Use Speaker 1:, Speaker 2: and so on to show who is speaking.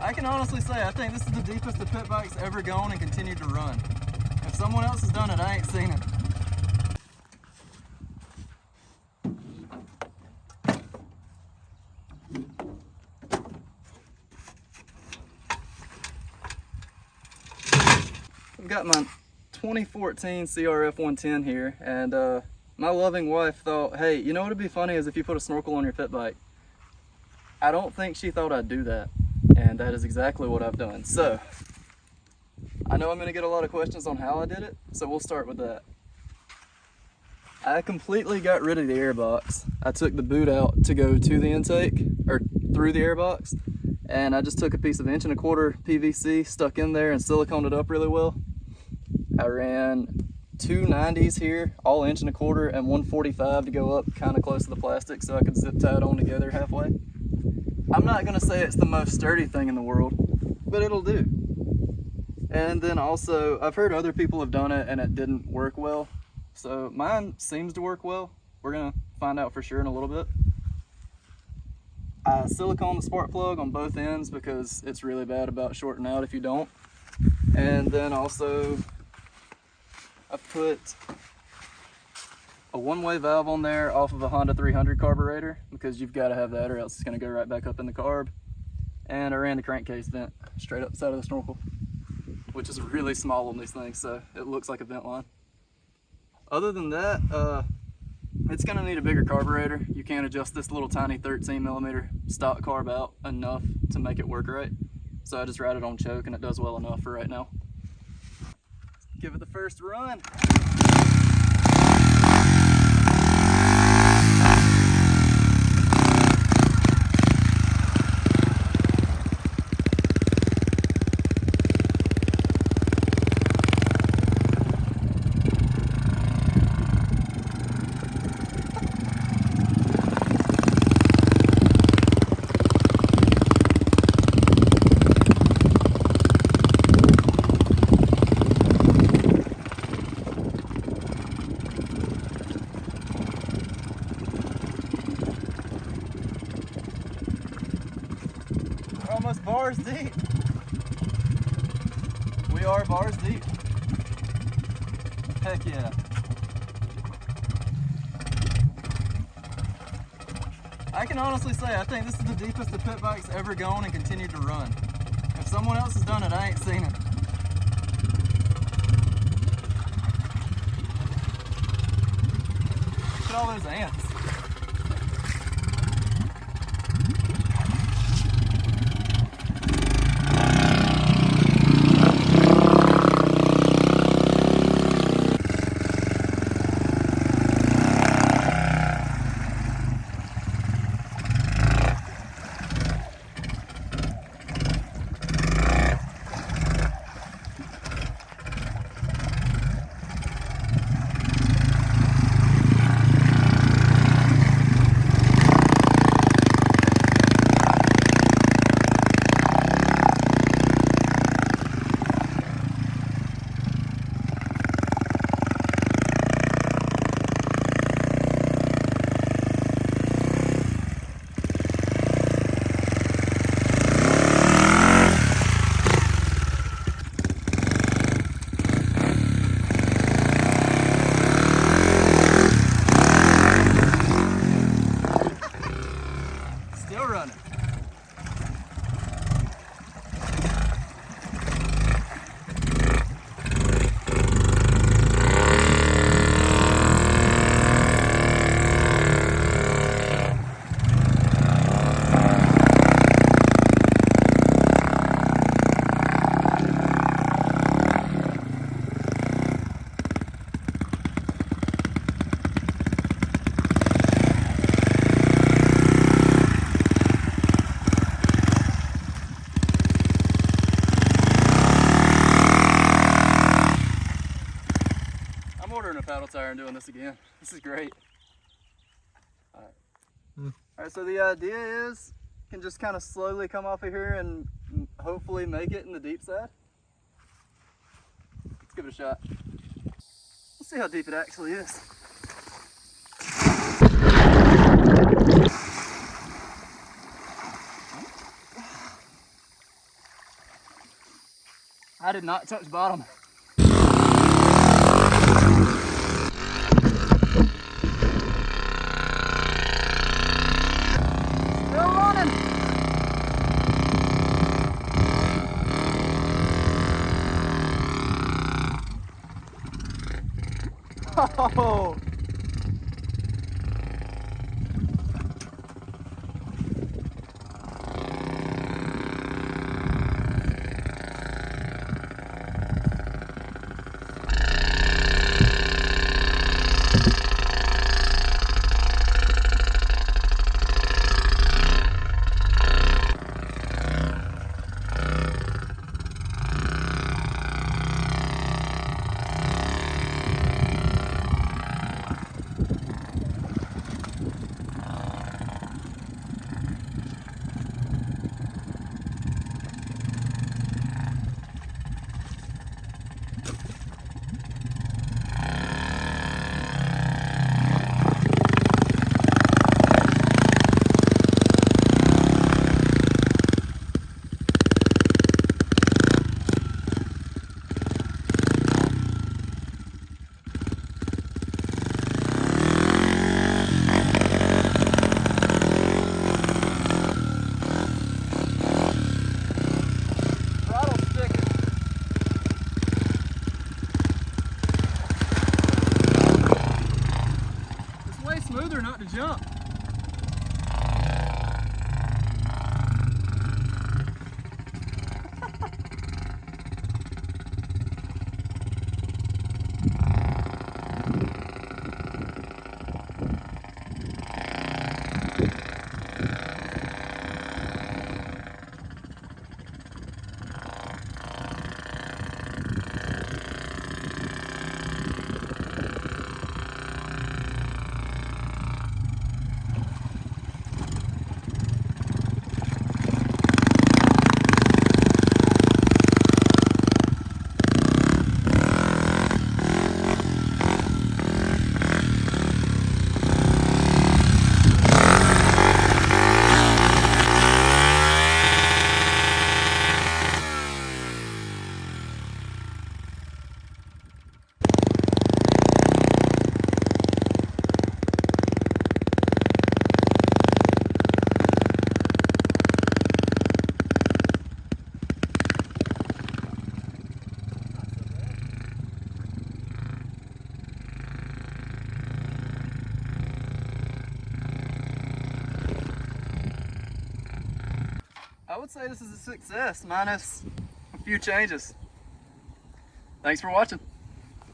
Speaker 1: I can honestly say I think this is the deepest the pit bike's ever gone and continued to run. If someone else has done it, I ain't seen it. I've got my 2014 CRF 110 here, and my loving wife thought, hey, you know what would be funny is if you put a snorkel on your pit bike. I don't think she thought I'd do that, and that is exactly what I've done. So, I know I'm going to get a lot of questions on how I did it, so we'll start with that. I completely got rid of the air box. I took the boot out to go to the intake, or through the air box, and I just took a piece of 1 1/4" PVC, stuck in there and siliconed it up really well. I ran 2 90s here, all 1 1/4" and 145 to go up kind of close to the plastic so I could zip tie it on together halfway. I'm not going to say it's the most sturdy thing in the world, but it'll do. And then also, I've heard other people have done it and it didn't work well. So mine seems to work well. We're going to find out for sure in a little bit. I silicone the spark plug on both ends because it's really bad about shorting out if you don't. And then also, I've put a one-way valve on there off of a Honda 300 carburetor because you've got to have that or else it's going to go right back up in the carb. And I ran the crankcase vent straight up the side of the snorkel, which is really small on these things, so it looks like a vent line. Other than that, it's going to need a bigger carburetor. You can't adjust this little tiny 13mm stock carb out enough to make it work right. So I just routed on choke and it does well enough for right now. Give it the first run. We're almost bars deep. We are bars deep. Heck yeah. I can honestly say I think this is the deepest the pit bike's ever gone and continued to run. If someone else has done it, I ain't seen it. Look at all those ants. Still running. ordering a paddle tire and doing this again. This is great. All right, so the idea is you can just kind of slowly come off of here and hopefully make it in the deep side. Let's give it a shot. Let's see how deep it actually is. I did not touch bottom. Still running. Oh. Smoother not to jump. I would say this is a success, minus a few changes. Thanks for watching.